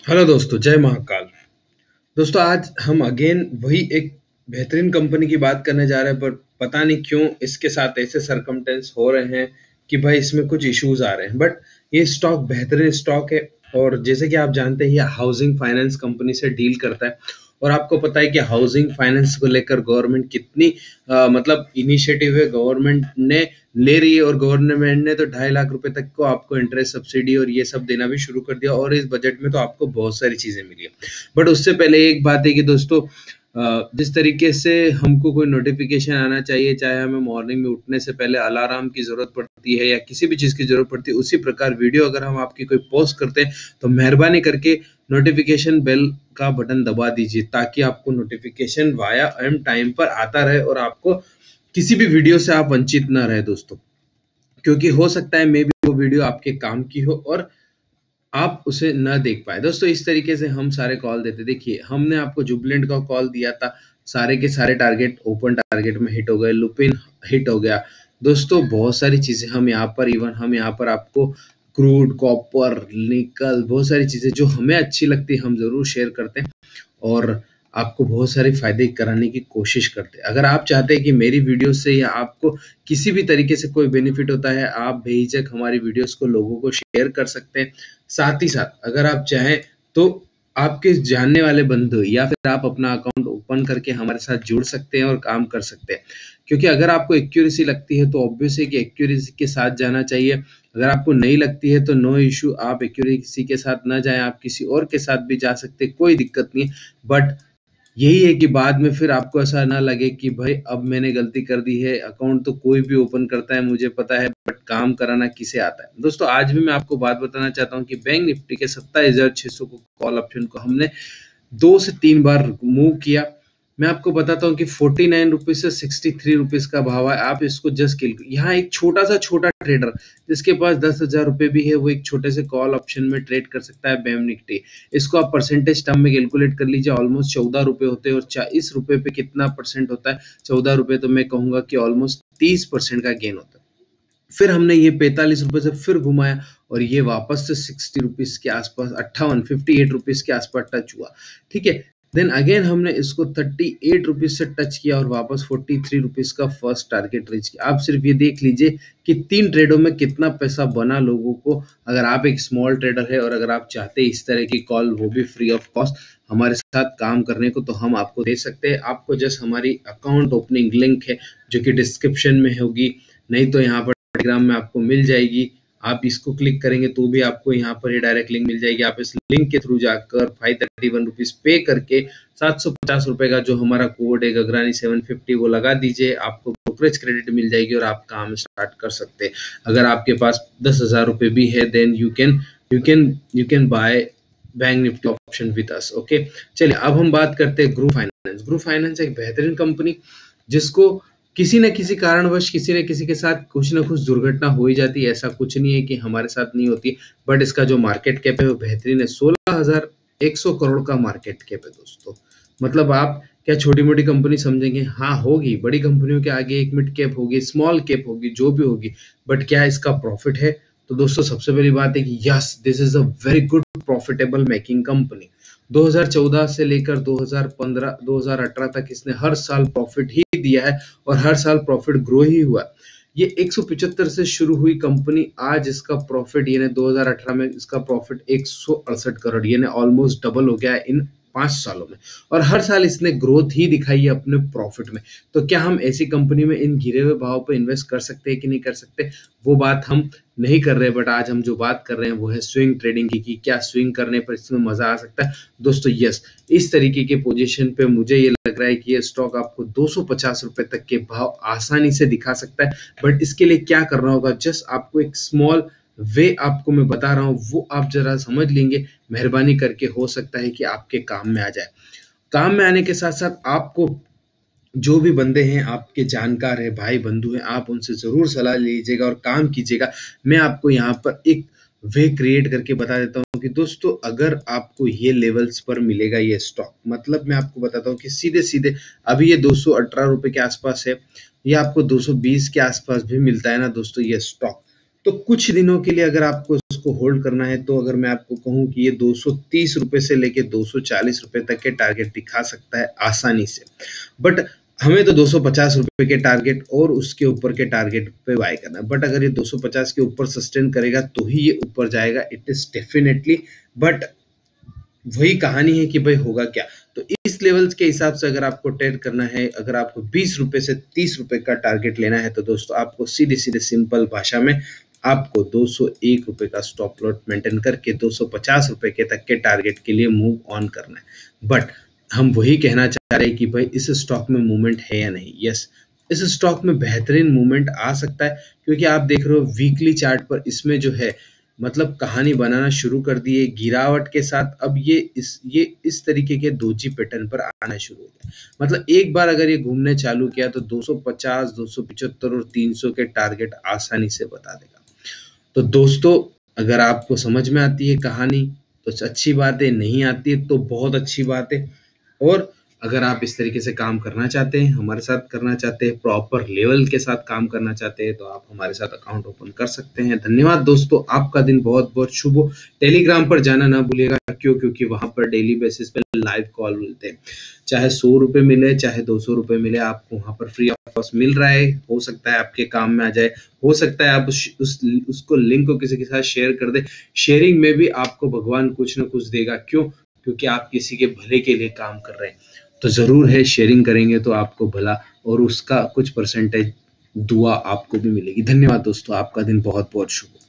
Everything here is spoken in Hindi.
हेलो दोस्तों, जय महाकाल। दोस्तों, आज हम अगेन वही एक बेहतरीन कंपनी की बात करने जा रहे हैं, पर पता नहीं क्यों इसके साथ ऐसे सरकमटेंस हो रहे हैं कि भाई इसमें कुछ इश्यूज आ रहे हैं। बट ये स्टॉक बेहतरीन स्टॉक है और जैसे कि आप जानते हैं ये हाउसिंग फाइनेंस कंपनी से डील करता है। और आपको पता है कि हाउसिंग फाइनेंस को लेकर गवर्नमेंट कितनी मतलब इनिशिएटिव है गवर्नमेंट ने ले रही है। और गवर्नमेंट ने तो 2.5 लाख रुपए तक को आपको इंटरेस्ट सब्सिडी और ये सब देना भी शुरू कर दिया। और इस बजट में तो आपको बहुत सारी चीजें मिली है। बट उससे पहले एक बात है कि दोस्तों, जिस तरीके से हमको कोई नोटिफिकेशन आना चाहिए, चाहे हमें मॉर्निंग में उठने से पहले अलार्म की जरूरत पड़ती है या किसी भी चीज की जरूरत पड़ती है, उसी प्रकार वीडियो अगर हम आपकी कोई पोस्ट करते हैं तो मेहरबानी करके नोटिफिकेशन बेल का बटन दबा दीजिए, ताकि आपको नोटिफिकेशन वाया एम टाइम पर आता रहे और आपको किसी भी वीडियो से आप वंचित ना रहे दोस्तों। क्योंकि हो सकता है मे बी वो वीडियो आपके काम की हो और आप उसे न देख पाए। दोस्तों, इस तरीके से हम सारे कॉल देते। देखिए, हमने आपको जुबलेंट का कॉल दिया था, सारे के सारे टारगेट ओपन टारगेट में हिट हो गए, लुपिन हिट हो गया। दोस्तों, बहुत सारी चीजें हम यहाँ पर हम यहाँ पर आपको क्रूड, कॉपर, निकल, बहुत सारी चीजें जो हमें अच्छी लगती है हम जरूर शेयर करते हैं और आपको बहुत सारे फायदे कराने की कोशिश करते हैं। अगर आप चाहते हैं कि मेरी वीडियो से या आपको किसी भी तरीके से कोई बेनिफिट होता है, आप बेहिचक हमारी वीडियोस को लोगों को शेयर कर सकते हैं। साथ ही साथ अगर आप चाहें तो आपके जानने वाले बंधु या फिर आप अपना अकाउंट ओपन करके हमारे साथ जुड़ सकते हैं और काम कर सकते हैं। क्योंकि अगर आपको एक्यूरेसी लगती है तो ऑब्वियसली कि एक्यूरेसी के साथ जाना चाहिए। अगर आपको नहीं लगती है तो नो इश्यू, आप एक्यूरेसी के साथ ना जाएं, आप किसी और के साथ भी जा सकते हैं, कोई दिक्कत नहीं है। बट यही है कि बाद में फिर आपको ऐसा ना लगे कि भाई अब मैंने गलती कर दी है। अकाउंट तो कोई भी ओपन करता है, मुझे पता है, बट काम कराना किसे आता है। दोस्तों, आज भी मैं आपको बात बताना चाहता हूँ कि बैंक निफ्टी के 27,600 को कॉल ऑप्शन को हमने 2 से 3 बार मूव किया। मैं आपको बताता हूँ कि 49 रुपीज से 63 रुपीज का भाव है। आप इसको जस्ट यहाँ एक छोटा ट्रेडर जिसके पास 10,000 रुपए भी है, वो एक छोटे से कॉल ऑप्शन में ट्रेड कर सकता है बैंक निफ्टी। इसको आप परसेंटेज टर्म में कैलकुलेट कर लीजिए, ऑलमोस्ट 14 रुपए होते हैं। और इस रुपए पे कितना परसेंट होता है? 14 रुपए, तो मैं कहूंगा कि ऑलमोस्ट 30% का गेन होता है। फिर हमने ये 45 रुपए से फिर घुमाया और ये वापस से 60 रुपीज के आसपास, 58 रुपीज के आसपास टच हुआ। ठीक है, देन अगेन हमने इसको 38 रुपीज से टच किया और वापस 43 रुपीज का फर्स्ट टारगेट रीच किया। आप सिर्फ ये देख लीजिए कि 3 ट्रेडों में कितना पैसा बना लोगों को। अगर आप एक स्मॉल ट्रेडर है और अगर आप चाहते हैं इस तरह की कॉल, वो भी फ्री ऑफ कॉस्ट, हमारे साथ काम करने को, तो हम आपको दे सकते हैं। आपको जस्ट हमारी अकाउंट ओपनिंग लिंक है जो कि डिस्क्रिप्शन में होगी, नहीं तो यहाँ पर टेलीग्राम में आपको मिल जाएगी। आप इसको क्लिक करेंगे तो भी आपको यहाँ पर ये डायरेक्ट लिंक मिल जाएगी। आप इस लिंक के थ्रू जाकर 531 रुपीज पे करके 750 रुपए का जो हमारा कोड है गगरानी 750 वो लगा दीजिए। आपको ब्रोकरेज क्रेडिट मिल जाएगी और आप काम स्टार्ट कर सकते हैं। अगर आपके पास 10,000 रुपए भी है, then you can buy bank Nifty option with us. Okay, चलिए अब हम बात करते हैं ग्रुप फाइनेंस। ग्रुप फाइनेंस एक बेहतरीन कंपनी जिसको किसी न किसी कारणवश किसी न किसी के साथ कुछ न कुछ दुर्घटना हो ही जाती है। ऐसा कुछ नहीं है कि हमारे साथ नहीं होती। बट इसका जो मार्केट कैप है वो बेहतरीन है, 16,100 करोड़ का मार्केट कैप है दोस्तों। मतलब आप क्या छोटी मोटी कंपनी समझेंगे? हाँ होगी, बड़ी कंपनियों के आगे एक मिड कैप होगी, स्मॉल कैप होगी, जो भी होगी। बट क्या इसका प्रॉफिट है? तो दोस्तों, सबसे पहली बात है कि yes, this is a very good profitable making company. 2014 से लेकर 2015 2018 तक इसने हर साल प्रॉफिट ही दिया है और हर साल प्रॉफिट ग्रो ही हुआ। ये 175 से शुरू हुई कंपनी, आज इसका प्रॉफिट यानी 2018 में इसका प्रॉफिट 168 करोड़ यानी ऑलमोस्ट डबल हो गया है इन 5 सालों में। और हर साल इसने ग्रोथ ही दिखाई है अपने प्रॉफिट में। तो क्या हम ऐसी कंपनी में इन गिरे हुए भाव पर इन्वेस्ट कर सकते हैं कि नहीं कर सकते? वो बात हम नहीं कर रहे। बट आज हम जो बात कर रहे हैं वो है स्विंग ट्रेडिंग की, कि क्या स्विंग करने पर इसमें मजा आ सकता है। दोस्तों यस, इस तरीके के पोजीशन पे मुझे ये लग रहा है कि ये स्टॉक आपको 250 रुपए तक के भाव आसानी से दिखा सकता है। बट इसके लिए क्या करना होगा, जस्ट आपको एक स्मॉल वे आपको मैं बता रहा हूँ, वो आप जरा समझ लेंगे मेहरबानी करके, हो सकता है कि आपके काम में आ जाए। काम में आने के साथ साथ आपको जो भी बंदे हैं, आपके जानकार है, भाई बंधु हैं, आप उनसे जरूर सलाह लीजिएगा और काम कीजिएगा। मैं आपको यहाँ पर एक वे क्रिएट करके बता देता हूँ कि दोस्तों, अगर आपको ये लेवल्स पर मिलेगा ये स्टॉक, मतलब मैं आपको बताता हूँ कि सीधे सीधे अभी ये 218 रुपए के आसपास है, ये आपको 220 के आसपास भी मिलता है ना दोस्तों ये स्टॉक। तो कुछ दिनों के लिए अगर आपको इसको इसको होल्ड करना है तो अगर मैं आपको कहूँ कि ये 230 रुपए से लेके 240 रुपए तक के टारगेट दिखा सकता है आसानी से, बट हमें तो 250 रुपए के टारगेट और उसके ऊपर के टारगेट पे बाय करना है। बट अगर ये 250 के ऊपर सस्टेन करेगा तो ही ये ऊपर जाएगा, इट इज डेफिनेटली। बट वही कहानी है कि भाई होगा क्या। तो इस लेवल्स के हिसाब से अगर आपको ट्रेड करना है, अगर आपको 20 रुपए से 30 रुपए का टारगेट लेना है, तो दोस्तों आपको सीधे सीधे सिंपल भाषा में आपको 201 रुपए का स्टॉप लॉस मेंटेन करके 250 रुपए के तक के टारगेट के लिए मूव ऑन करना है। बट हम वही कहना चाह रहे हैं कि भाई इस स्टॉक में मूवमेंट है या नहीं। यस, इस स्टॉक में बेहतरीन मूवमेंट आ सकता है, क्योंकि आप देख रहे हो वीकली चार्ट पर इसमें जो है मतलब कहानी बनाना शुरू कर दी है गिरावट के साथ। अब ये इस तरीके के दोजी पैटर्न पर आना शुरू हो गया। मतलब एक बार अगर ये घूमने चालू किया तो 250, 275 और 300 के टारगेट आसानी से बता देगा। तो दोस्तों अगर आपको समझ में आती है कहानी तो अच्छी बात है, नहीं आती है तो बहुत अच्छी बात है। और अगर आप इस तरीके से काम करना चाहते हैं, हमारे साथ करना चाहते हैं, प्रॉपर लेवल के साथ काम करना चाहते हैं, तो आप हमारे साथ अकाउंट ओपन कर सकते हैं। धन्यवाद दोस्तों, आपका दिन बहुत बहुत शुभ हो। टेलीग्राम पर जाना ना भूलिएगा, क्योंकि वहां पर डेली बेसिस पे लाइव कॉल मिलते हैं। चाहे 100 रुपए मिले, चाहे 200 रुपए मिले, आपको वहां पर फ्री ऑफ कॉस्ट मिल रहा है। हो सकता है आपके काम में आ जाए, हो सकता है आप उसको लिंक को किसी के साथ शेयर कर दे। शेयरिंग में भी आपको भगवान कुछ ना कुछ देगा। क्यों? क्योंकि आप किसी के भले के लिए काम कर रहे हैं। तो जरूर है, शेयरिंग करेंगे तो आपको भला और उसका कुछ परसेंटेज दुआ आपको भी मिलेगी। धन्यवाद दोस्तों, आपका दिन बहुत बहुत शुभ हो।